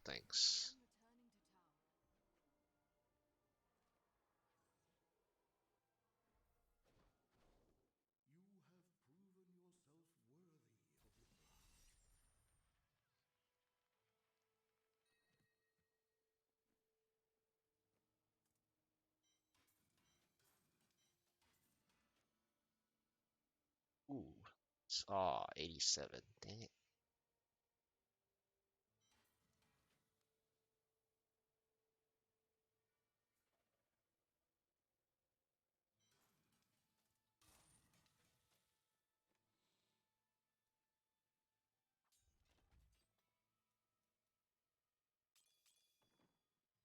thanks. Ooh, it's 87. Dang it.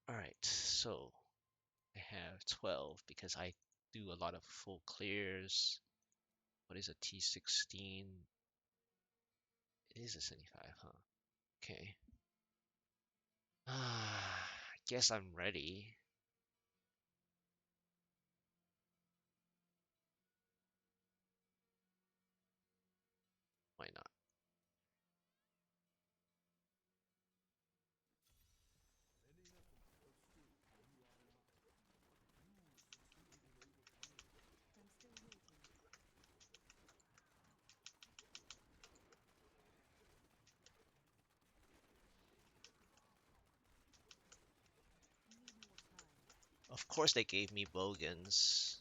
All right, so I have 12 because I do a lot of full clears. What is a T16? It is a 75, huh? Okay. I guess I'm ready. Why not? Of course they gave me bogans.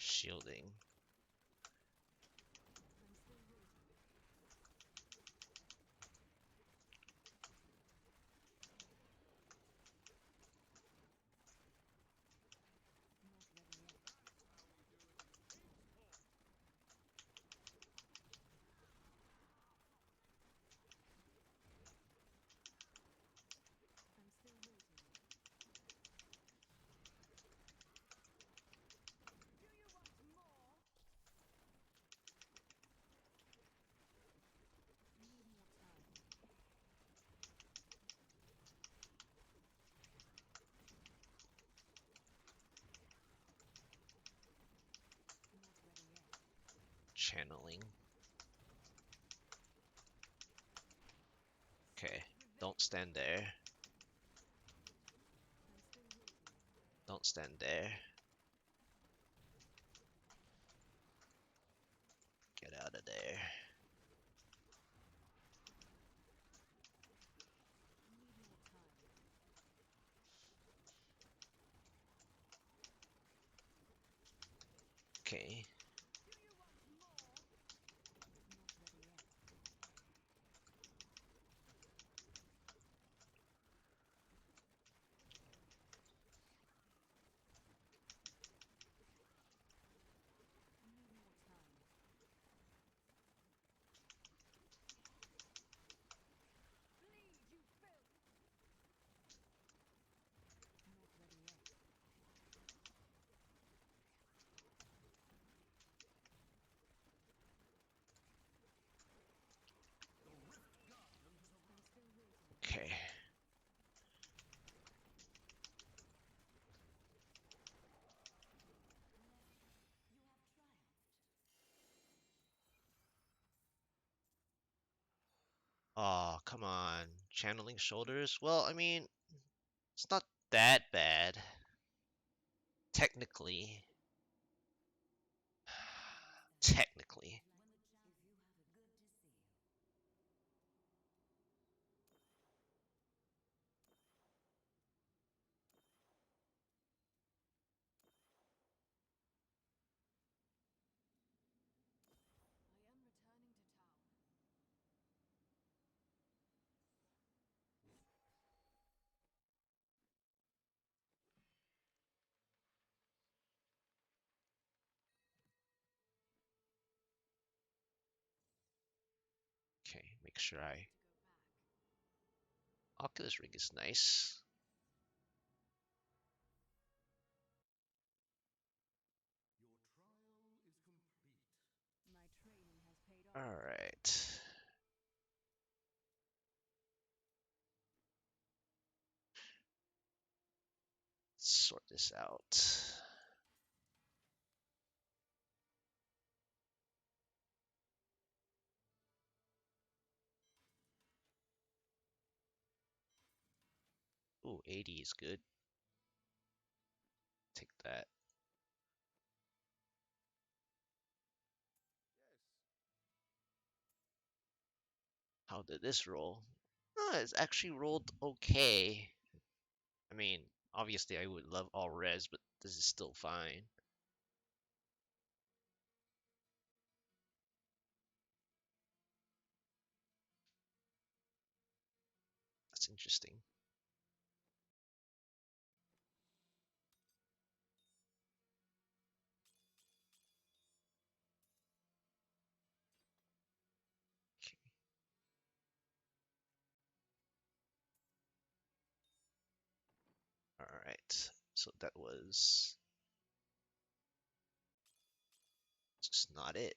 Shielding. Channeling. Okay, don't stand there. Don't stand there. Get out of there. Okay. Oh, come on. Channeling shoulders? Well, I mean, it's not that bad. Technically. Technically. Okay, make sure I... Oculus ring is nice. Alright. Sort this out. Ooh, 80 is good. Take that. How did this roll? Oh, it's actually rolled okay. I mean, obviously I would love all res, but this is still fine. That's interesting. Okay. Alright, so that was just not it.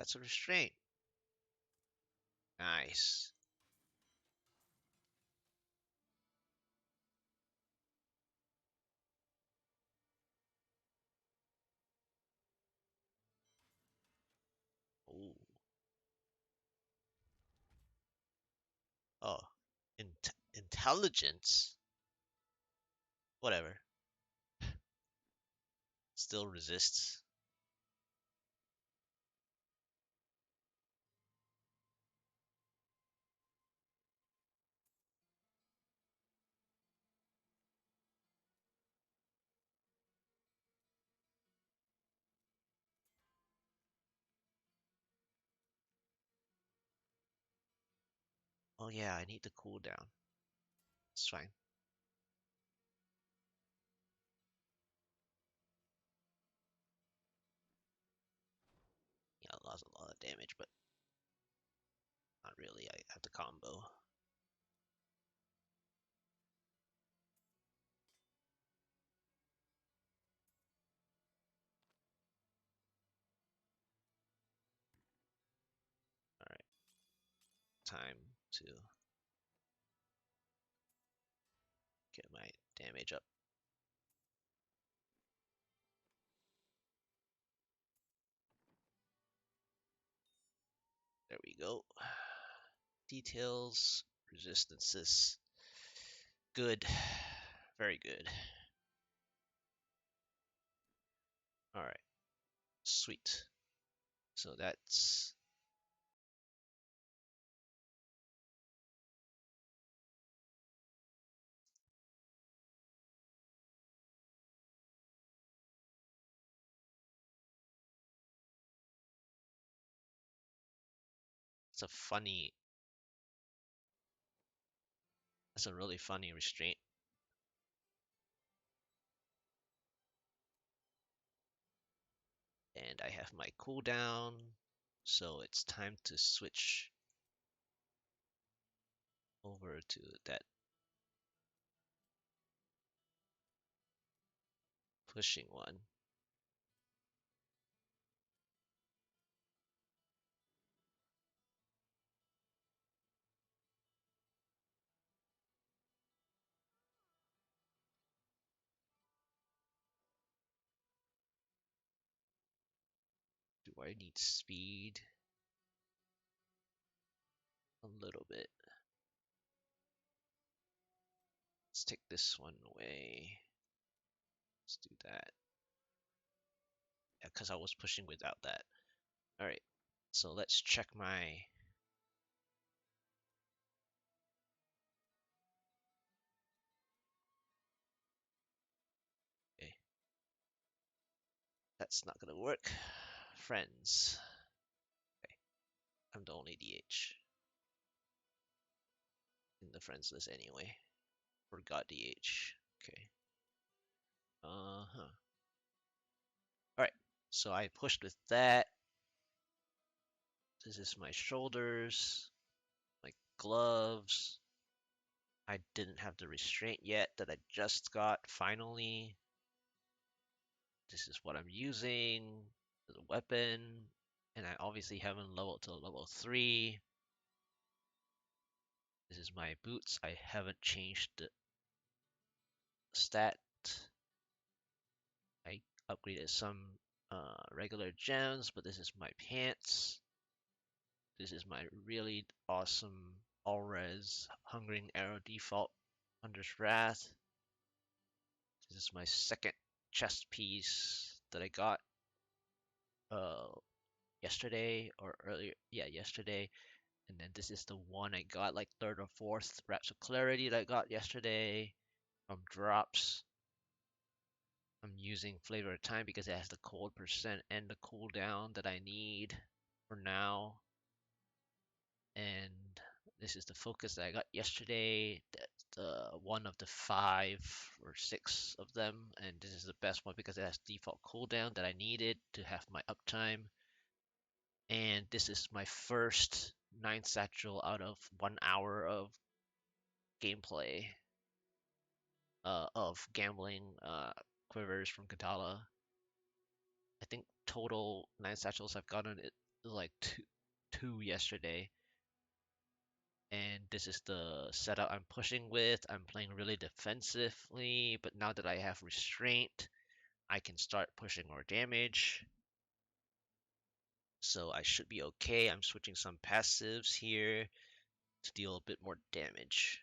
That's a restraint. Nice. Ooh. Oh, intelligence. Whatever. Still resists. Oh yeah, I need the cooldown. It's fine. Yeah, I lost a lot of damage, but not really. I have the combo. Alright, time to get my damage up. There we go. Details, resistances. Good. Very good. Alright, sweet. So that's it's a funny that's a really funny restraint. And I have my cooldown, so it's time to switch over to that pushing one. Do I need speed? A little bit. Let's take this one away. Let's do that. Yeah, because I was pushing without that. Alright, so let's check my... Okay, that's not gonna work. Friends. Okay, I'm the only DH in the friends list anyway. Forgot DH. Okay. Uh-huh. Alright, so I pushed with that. This is my shoulders, my gloves. I didn't have the restraint yet that I just got finally. This is what I'm using, the weapon, and I obviously haven't leveled till level 3. This is my boots. I haven't changed the stat. I upgraded some regular gems, but this is my pants. This is my really awesome all-res Hungering Arrow default Hunter's Wrath. This is my second chest piece that I got uh yesterday or earlier. Yeah, yesterday. And then this is the one I got like third or fourth Wraps of Clarity that I got yesterday from drops. I'm using Flavor of Time because it has the cold percent and the cooldown that I need for now. And this is the focus that I got yesterday. That's the one of the 5 or 6 of them, and this is the best one because it has default cooldown that I needed to have my uptime. And this is my first 9 satchel out of 1 hour of gameplay of gambling quivers from Kadala. I think total 9 satchels I've gotten it like two yesterday, and this is the setup I'm pushing with. I'm playing really defensively, but now that I have restraint, I can start pushing more damage. So I should be okay. I'm switching some passives here to deal a bit more damage.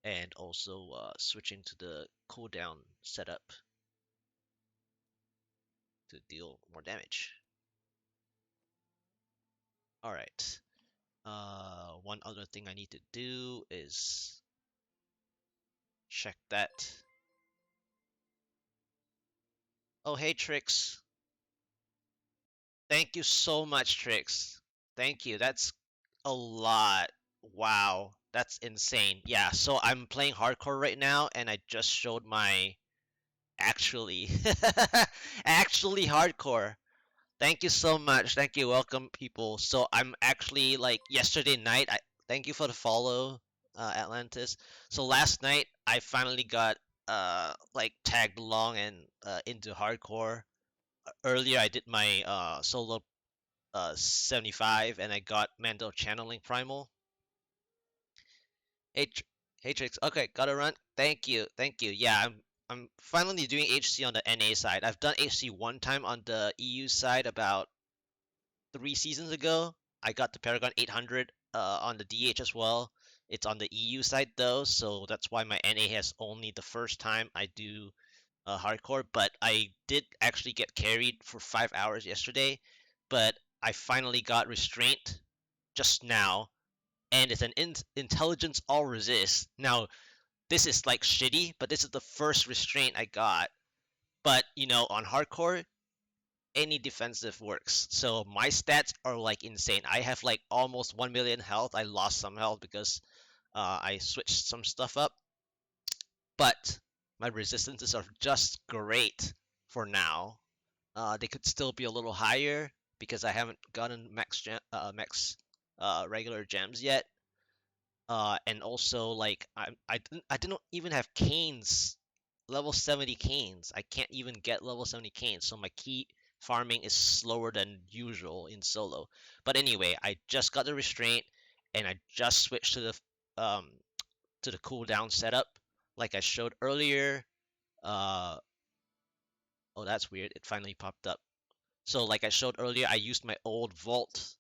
And also switching to the cooldown setup to deal more damage. Alright. One other thing I need to do is check that. Oh, hey, Trix. Thank you so much, Trix. Thank you. That's a lot. Wow. That's insane. Yeah, so I'm playing hardcore right now, and I just showed my actually actually hardcore. Thank you so much. Thank you. Welcome, people. So I'm actually like yesterday night. Thank you for the follow, Atlantis. So last night I finally got like tagged along and into hardcore. Earlier I did my solo 75 and I got Mando channeling primal. Hey, hey Trix. Okay, gotta run. Thank you. Thank you. Yeah, I'm finally doing HC on the NA side. I've done HC one time on the EU side about 3 seasons ago. I got the Paragon 800 on the DH as well. It's on the EU side though, so that's why my NA has only the first time I do hardcore. But I did actually get carried for 5 hours yesterday, but I finally got restraint just now, and it's an intelligence all resist. Now this is like shitty, but this is the first restraint I got. But on hardcore, any defensive works. So my stats are like insane. I have like almost 1 million health. I lost some health because I switched some stuff up, but my resistances are just great for now. They could still be a little higher because I haven't gotten max regular gems yet. And also like I didn't even have canes, level 70 canes. I can't even get level 70 canes, so my key farming is slower than usual in solo. But anyway, I just got the restraint and I just switched to the cooldown setup like I showed earlier. Uh oh, that's weird. It finally popped up. So like I showed earlier, I used my old vault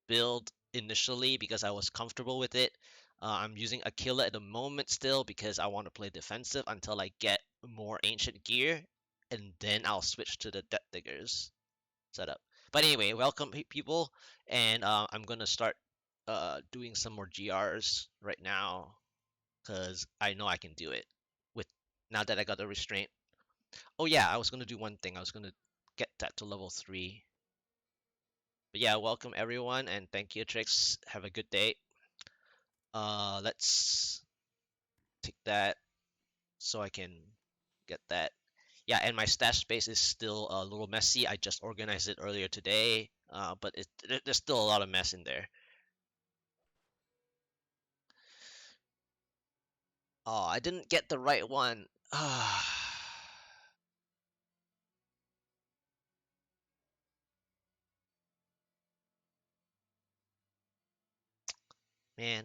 build initially because I was comfortable with it. I'm using Aquila at the moment still because I want to play defensive until I get more ancient gear, and then I'll switch to the Death Diggers setup. But anyway, welcome people, and I'm gonna start doing some more GRs right now because I know I can do it with now that I got the restraint. Oh yeah, I was gonna do one thing. I was gonna get that to level 3. But yeah, welcome everyone, and thank you, Trix. Have a good day. Let's take that so I can get that. Yeah, and my stash space is still a little messy. I just organized it earlier today, but there's still a lot of mess in there. Oh, I didn't get the right one. Man.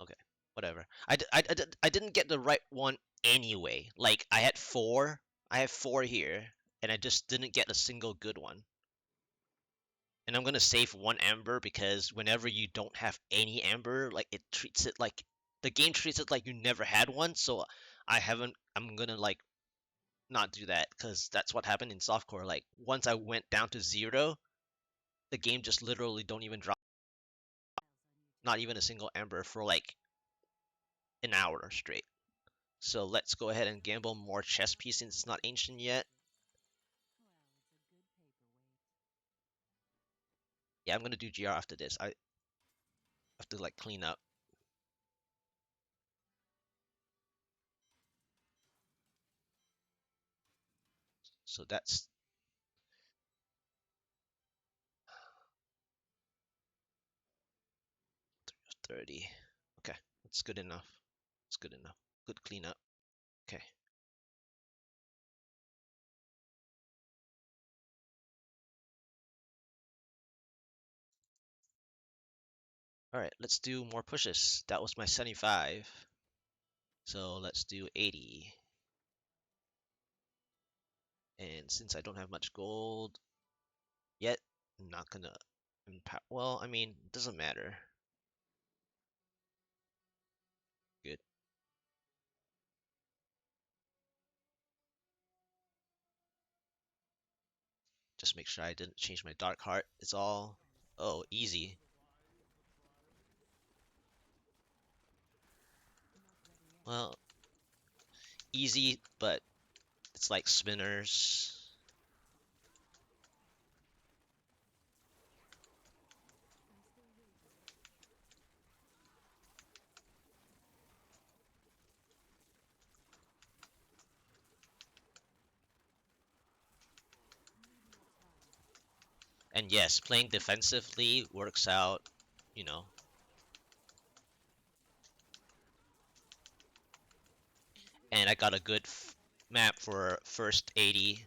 Okay, whatever. I didn't get the right one anyway. Like I had four. I have four here, and I just didn't get a single good one. And I'm gonna save one amber because whenever you don't have any amber, like it treats it like the game treats it like you never had one. So I haven't. I'm gonna like not do that because that's what happened in softcore. Like once I went down to 0, the game just literally don't even drop, not even a single amber for like an hour straight. So let's go ahead and gamble more chess piece since it's not ancient yet. Yeah, I'm gonna do GR after this. I have to like clean up. So that's 30. Okay, that's good enough. It's good enough. Good cleanup. Okay. Alright, let's do more pushes. That was my 75. So let's do 80. And since I don't have much gold yet, I'm not gonna well, I mean, it doesn't matter. Good. Just make sure I didn't change my dark heart. It's all, oh, easy. Well, easy, but it's like spinners. And yes, playing defensively works out, you know. And I got a good map for first 80.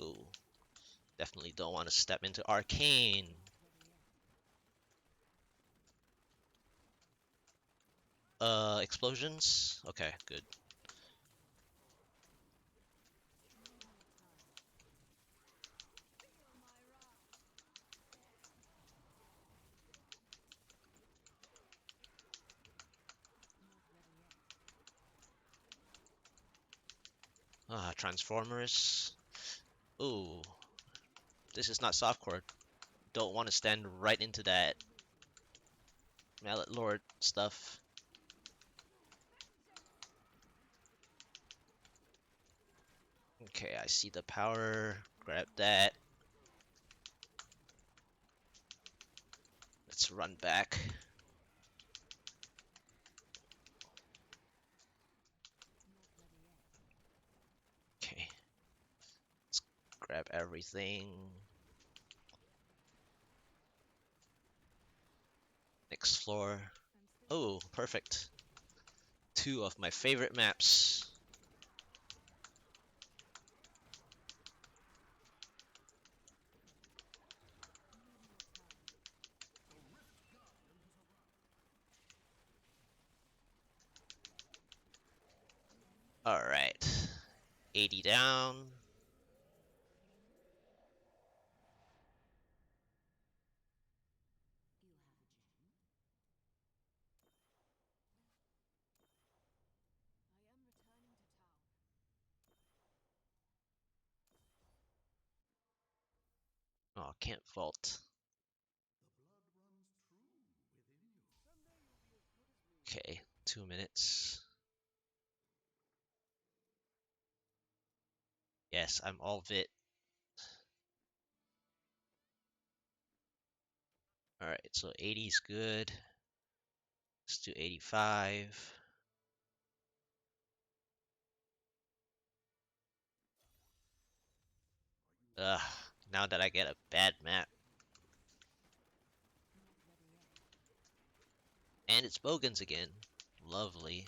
Ooh, definitely don't want to step into arcane. Explosions? Okay, good. Ah, Transformers. Ooh, this is not softcore. Don't want to stand right into that Mallet Lord stuff. Okay, I see the power. Grab that. Let's run back. Okay, let's grab everything. Next floor. Oh, perfect. Two of my favorite maps. Alright. 80 down. Oh, can't vault. Okay, 2 minutes. Yes, I'm all vit. Alright, so 80 is good. Let's do 85. Ugh, now that I get a bad map. And it's Bogans again. Lovely.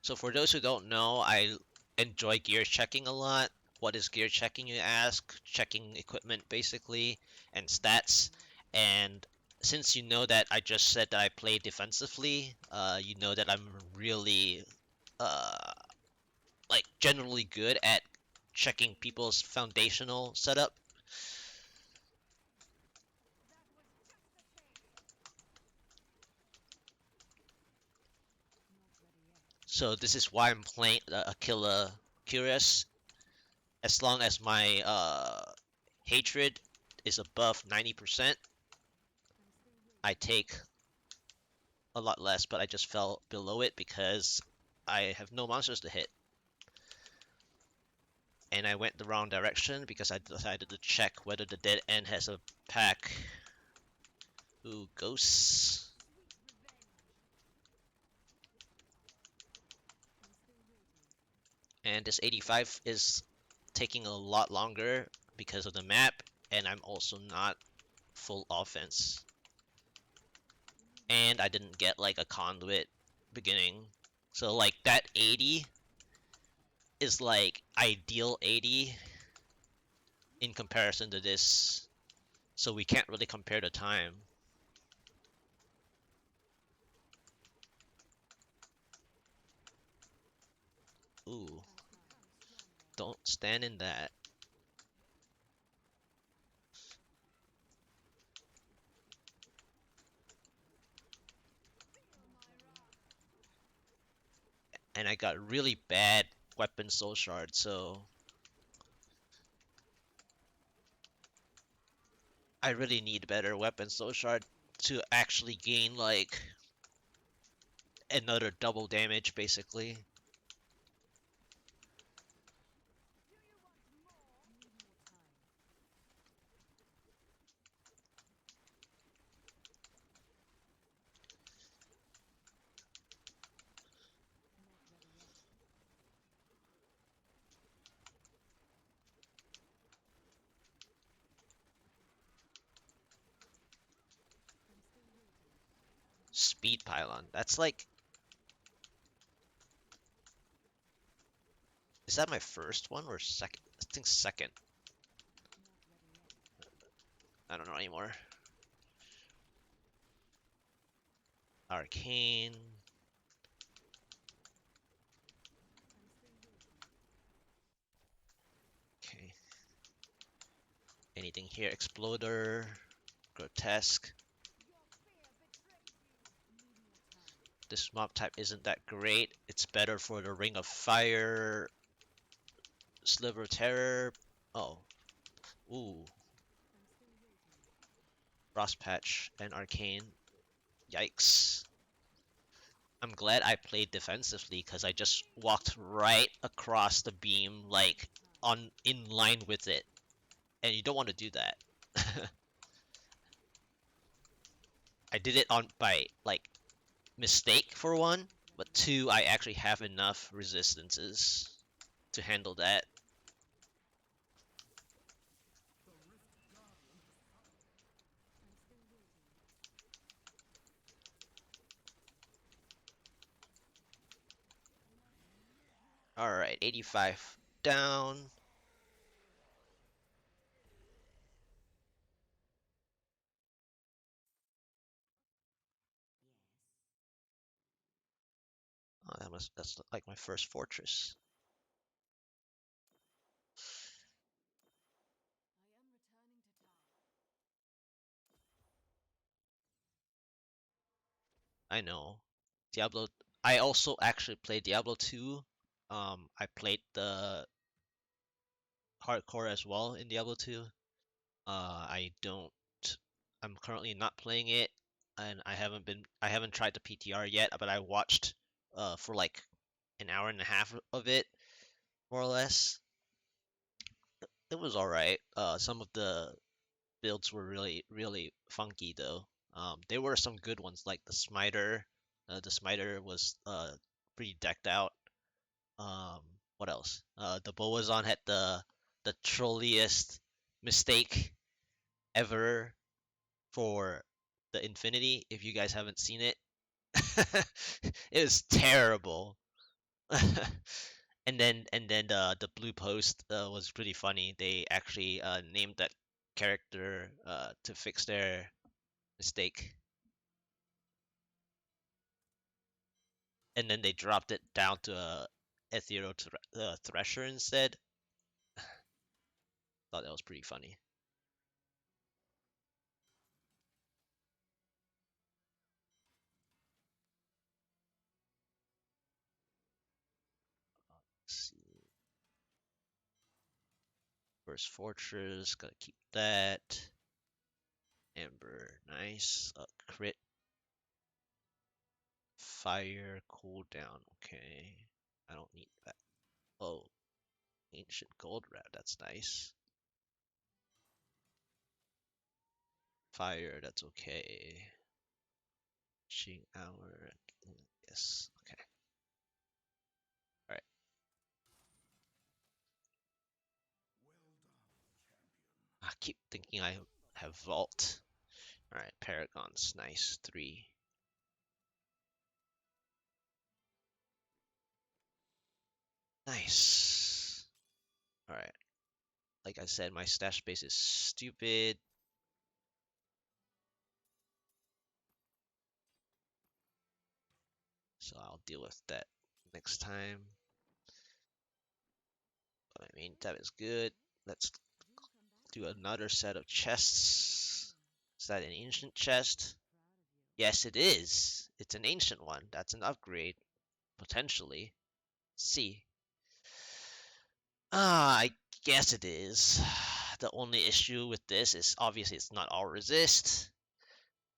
So for those who don't know, I enjoy gear checking a lot. What is gear checking, you ask? Checking equipment, basically, and stats. And since you know that I just said that I play defensively, you know that I'm really, uh, like, generally good at checking people's foundational setup. So this is why I'm playing Aquila Curious. As long as my hatred is above 90%, I take a lot less, but I just fell below it because I have no monsters to hit. And I went the wrong direction because I decided to check whether the dead end has a pack. Ooh, ghosts. And this 85 is taking a lot longer because of the map, and I'm also not full offense. And I didn't get like a conduit beginning. So like that 80 is like ideal 80 in comparison to this. So we can't really compare the time. Ooh, don't stand in that. And I got really bad weapon soul shard, so I really need better weapon soul shard to actually gain like another double damage basically. Speed pylon. That's like, is that my first one or second? I think second. I don't know anymore. Arcane. Okay. Anything here? Exploder. Grotesque. This mob type isn't that great. It's better for the Ring of Fire. Sliver Terror. Oh. Ooh. Frost Patch and Arcane. Yikes. I'm glad I played defensively because I just walked right across the beam, like on in line with it, and you don't want to do that. I did it on by like mistake for one, but two, I actually have enough resistances to handle that. All right, 85 down. Oh, that's like my first fortress. I know. Diablo. I also actually played Diablo 2. I played the hardcore as well in Diablo 2. I don't. I'm currently not playing it, and I haven't tried the PTR yet, but I watched for like an hour and a half of it, more or less. It was all right. Some of the builds were really funky though. There were some good ones like the Smiter. The Smiter was pretty decked out. Um, what else? The Boazon had the trolliest mistake ever for the Infinity. If you guys haven't seen it, it was terrible. And then the blue post was pretty funny. They actually named that character to fix their mistake, and then they dropped it down to a ethereal thresher instead. Thought that was pretty funny. Let's see. First fortress, gotta keep that. Ember, nice. Crit fire cooldown. Okay, I don't need that. Oh, ancient gold wrap. That's nice. Fire, that's okay. Ching hour. Yes. Okay. Alright. I keep thinking I have Vault. Alright, Paragons. Nice. 3. Nice. Alright. Like I said, my stash space is stupid. So I'll deal with that next time. But my main tab is good. Let's do another set of chests. Is that an ancient chest? Yes, it is. It's an ancient one. That's an upgrade, potentially. Let's see. I guess it is. The only issue with this is obviously it's not all resist.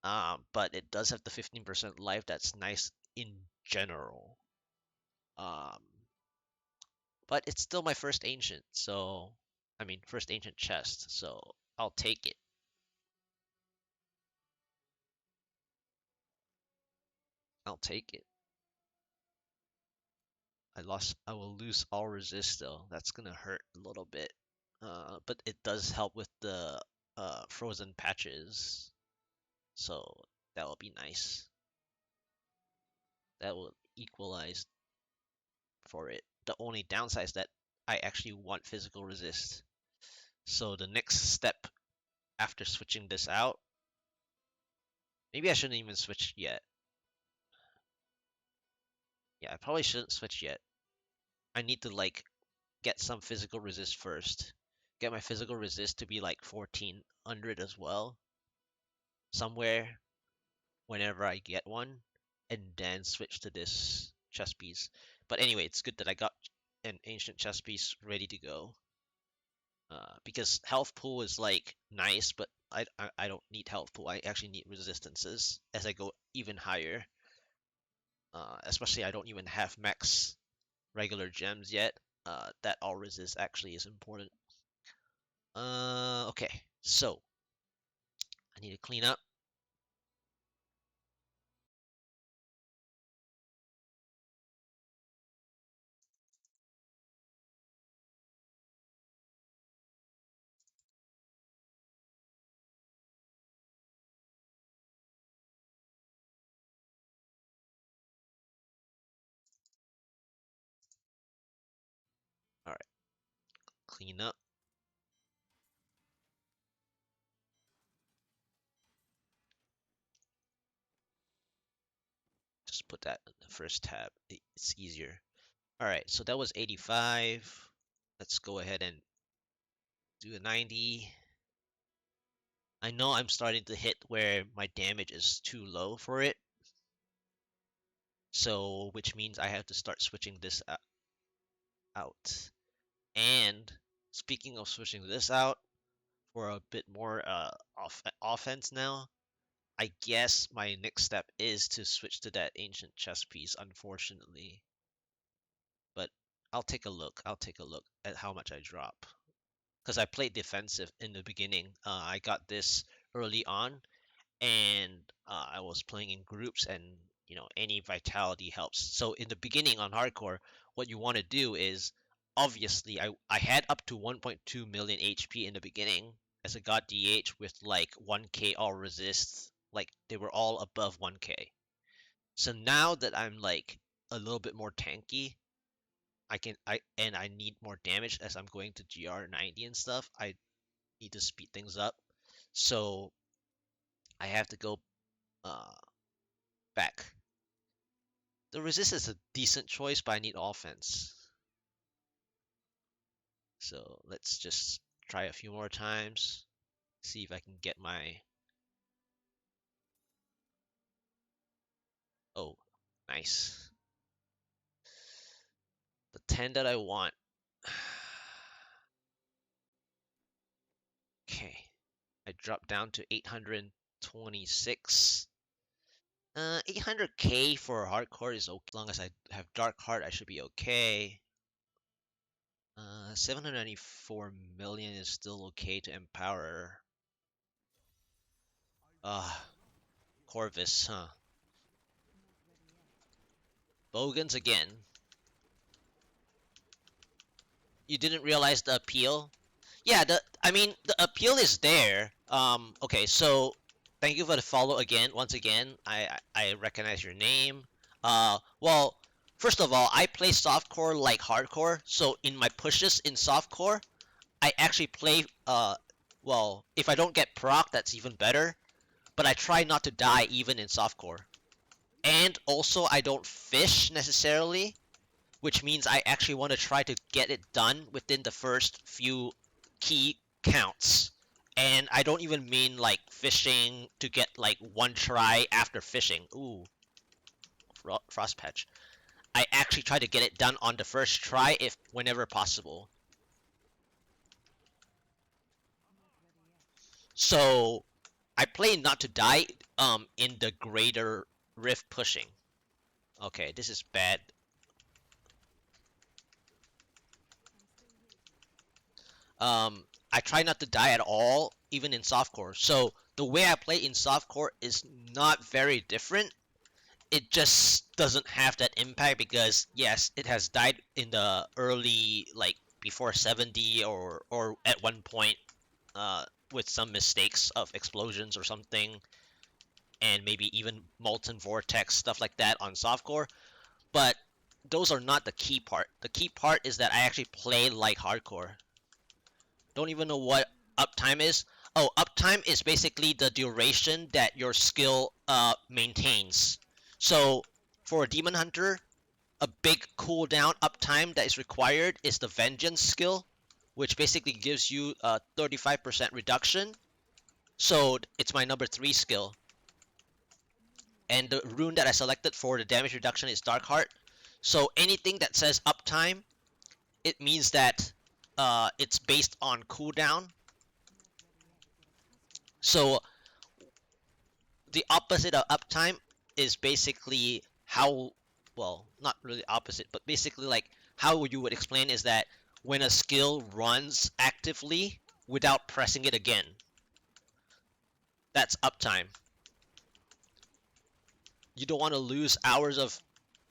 But it does have the 15% life. That's nice in general. Um, but it's still my first ancient, so I mean first ancient chest, so I'll take it. I'll take it. I will lose all resist though. That's gonna hurt a little bit. But it does help with the frozen patches, so that will be nice. That will equalize for it. The only downside is that I actually want physical resist. So the next step after switching this out, maybe I shouldn't even switch yet. Yeah, I probably shouldn't switch yet. I need to like get some physical resist first. Get my physical resist to be like 1400 as well, somewhere whenever I get one, and then switch to this chest piece. But anyway, it's good that I got an ancient chest piece ready to go. Because health pool is like nice, but I don't need health pool. I actually need resistances as I go even higher. Especially I don't even have max regular gems yet. That all resist actually is important. Okay, so I need to clean up. All right, clean up. Just put that in the first tab. It's easier. All right, so that was 85. Let's go ahead and do a 90. I know I'm starting to hit where my damage is too low for it. So, which means I have to start switching this out. And speaking of switching this out for a bit more offense now, I guess my next step is to switch to that ancient chess piece, unfortunately. But I'll take a look. I'll take a look at how much I drop. Because I played defensive in the beginning. I got this early on, and I was playing in groups, and any vitality helps. So in the beginning on hardcore, what you want to do is obviously I had up to 1.2 million HP in the beginning as a god DH with like 1k all resist, like they were all above 1k. So now that I'm like a little bit more tanky, I need more damage as I'm going to GR 90 and stuff. I need to speed things up. So I have to go uh back. The resist is a decent choice, but I need offense. So let's just try a few more times. See if I can get my... Oh, nice. The 10 that I want. Okay. I dropped down to 826. 800k for hardcore is okay. As long as I have dark heart, I should be okay. 794 million is still okay to empower. Corvus, huh? Bogans again. You didn't realize the appeal? Yeah, I mean the appeal is there. Okay, so thank you for the follow again. Once again, I recognize your name. Well, first of all, I play softcore like hardcore. So in my pushes in softcore, I actually play well, if I don't get proc, that's even better. But I try not to die even in softcore. And also, I don't fish necessarily, which means I actually want to try to get it done within the first few key counts. And I don't even mean like fishing to get like one try after fishing. Ooh, frost patch. I actually try to get it done on the first try if whenever possible. So I play not to die in the greater rift pushing. Okay, this is bad. I try not to die at all, even in softcore. So the way I play in softcore is not very different. It just doesn't have that impact because yes, it has died in the early like before 70 or at one point with some mistakes of explosions or something, and maybe even molten vortex stuff like that on softcore. But those are not the key part. The key part is that I actually play like hardcore. Don't even know what uptime is. Oh, uptime is basically the duration that your skill maintains. So for a demon hunter, a big cooldown uptime that is required is the vengeance skill, which basically gives you a 35% reduction. So it's my number 3 skill. And the rune that I selected for the damage reduction is Dark Heart. So anything that says uptime, it means that it's based on cooldown. So the opposite of uptime is basically how, well, not really opposite, but basically like how you would explain is that when a skill runs actively without pressing it again, that's uptime. You don't want to lose hours of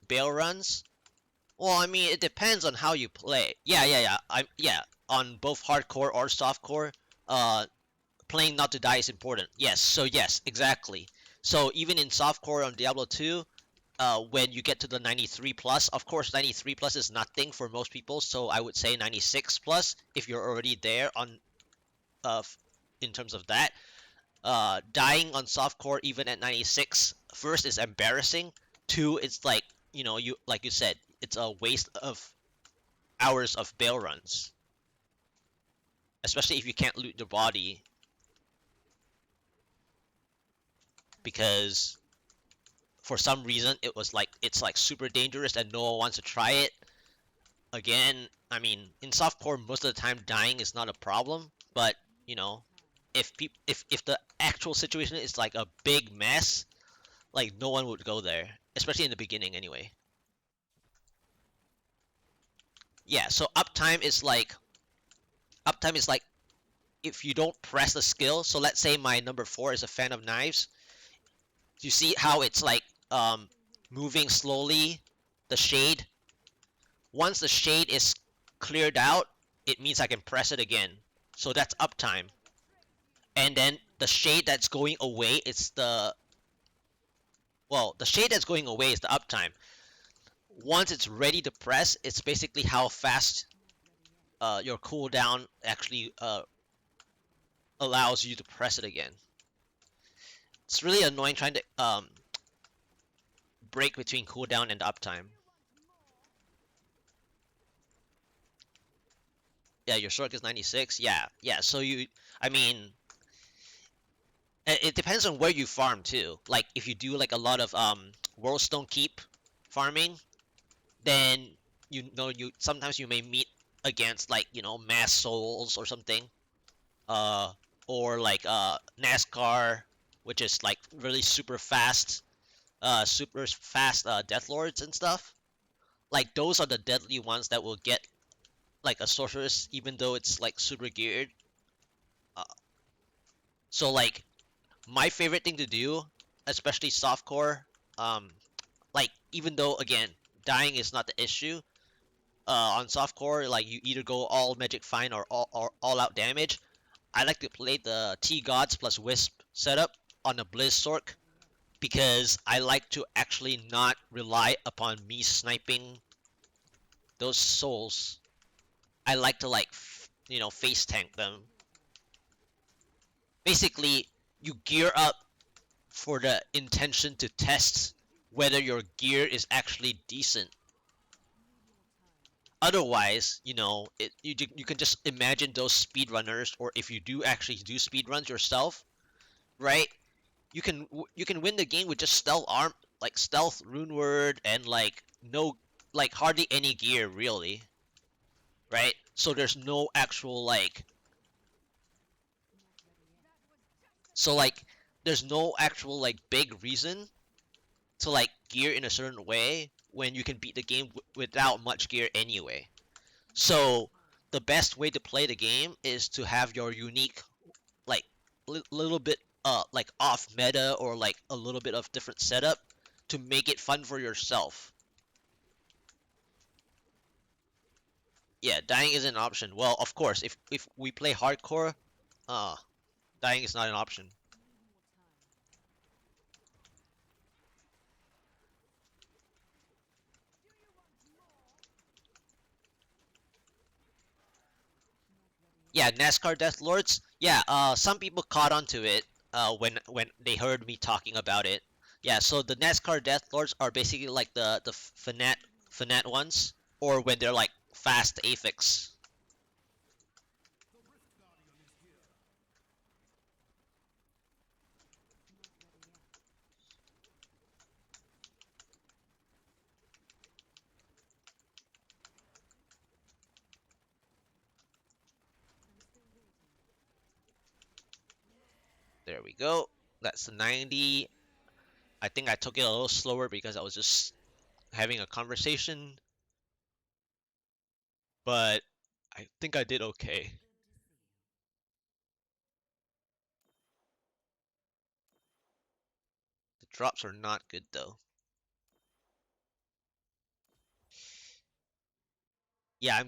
bail runs. Well, I mean, it depends on how you play. Yeah. Yeah. On both hardcore or softcore, uh, playing not to die is important. Yes. So yes, exactly. So even in softcore on Diablo 2, when you get to the 93 plus, of course 93 plus is nothing for most people, so I would say 96 plus if you're already there on uh, in terms of that. Dying on softcore even at 96, first is embarrassing. Two, it's like you like you said, it's a waste of hours of bail runs, especially if you can't loot the body because for some reason it's like super dangerous and no one wants to try it. Again, I mean, in softcore, most of the time dying is not a problem, but you know, if the actual situation is like a big mess, like no one would go there, especially in the beginning anyway. Yeah, so uptime is like if you don't press the skill. So let's say my number 4 is a fan of knives. You see how it's like moving slowly, the shade. Once the shade is cleared out, it means I can press it again. So that's uptime. And then the shade that's going away, it's the shade that's going away is the uptime. Once it's ready to press, it's basically how fast your cooldown actually allows you to press it again. It's really annoying trying to break between cooldown and uptime. Yeah, your short is 96. Yeah. So I mean, it depends on where you farm too. Like if you do like a lot of Worldstone Keep farming, then you sometimes you may meet against like mass souls or something, uh, or like NASCAR, which is like really super fast death lords and stuff. Like those are the deadly ones that will get like a sorceress, even though it's like super geared. Uh, so like My favorite thing to do, especially softcore, um, like even though again dying is not the issue, on softcore like you either go all magic fine or all out damage. I like to play the T Gods plus Wisp setup on the Blizz Sork because I like to actually not rely upon me sniping those souls. I like to like face tank them. Basically, you gear up for the intention to test whether your gear is actually decent. Otherwise, you can just imagine those speedrunners, or if you do actually do speedruns yourself, right? You can win the game with just stealth arm, like stealth rune word, and like no, like hardly any gear really, right? So there's no actual so like there's no actual like big reason to like gear in a certain way when you can beat the game without much gear anyway. So the best way to play the game is to have your unique, like little bit like off meta or like a little bit of different setup to make it fun for yourself. Yeah, dying is an option. Well, of course, if we play hardcore, uh, dying is not an option. Yeah, NASCAR Death Lords. Yeah, some people caught on to it when they heard me talking about it. Yeah, so the NASCAR Death Lords are basically like the Fanat ones, or when they're like fast Aphics. There we go. That's the 90. I think I took it a little slower because I was just having a conversation, but I think I did okay. The drops are not good though. Yeah, I'm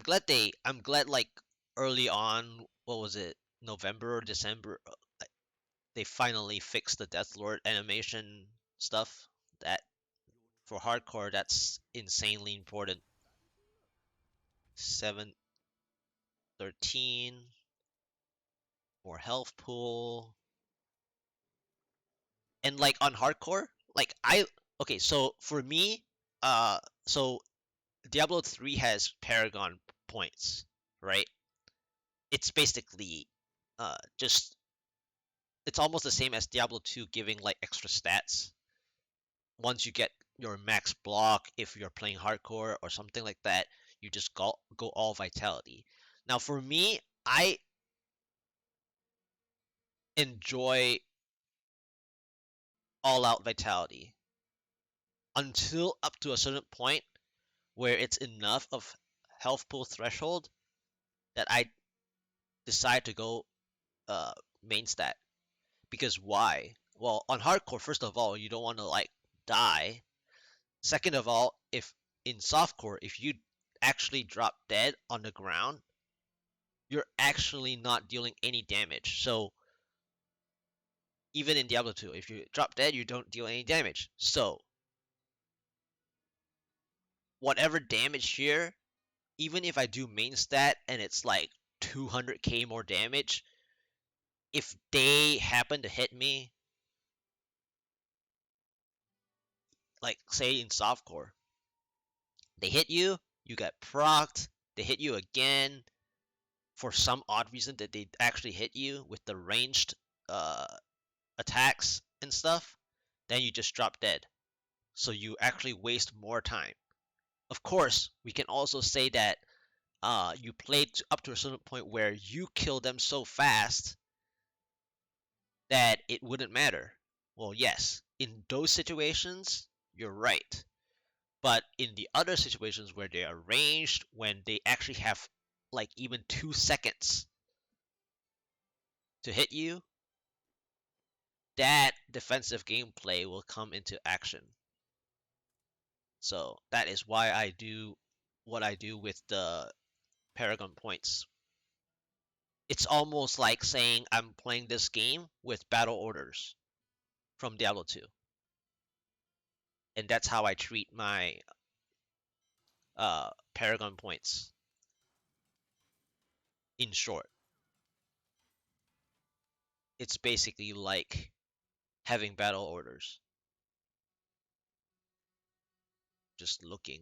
glad like early on, what was it, November or December, they finally fixed the Death Lord animation stuff. That for hardcore, that's insanely important. 713, more health pool, and like on hardcore, like I okay, so for me, uh, so Diablo 3 has Paragon points, right? It's basically just it's almost the same as Diablo 2 giving like extra stats once you get your max block. If you're playing hardcore or something like that, you just go all vitality. Now for me, I enjoy all out vitality until up to a certain point where it's enough of health pool threshold that I decide to go uh main stat. Because why? Well, on hardcore, first of all, you don't want to like die. Second of all, if in softcore, if you actually drop dead on the ground, you're actually not dealing any damage. So even in Diablo 2, if you drop dead, you don't deal any damage. So whatever damage here, even if I do main stat and it's like 200k more damage, if they happen to hit me, like say in softcore, they hit you, you get procced, they hit you again, for some odd reason that they actually hit you with the ranged uh, attacks and stuff, then you just drop dead. So you actually waste more time. Of course, we can also say that you played up to a certain point where you kill them so fast that it wouldn't matter. Well, yes, in those situations, you're right. But in the other situations where they are ranged, when they actually have like even 2 seconds to hit you, that defensive gameplay will come into action. So that is why I do what I do with the Paragon points. It's almost like saying I'm playing this game with battle orders from Diablo 2. And that's how I treat my Paragon points. In short, it's basically like having battle orders. Just looking.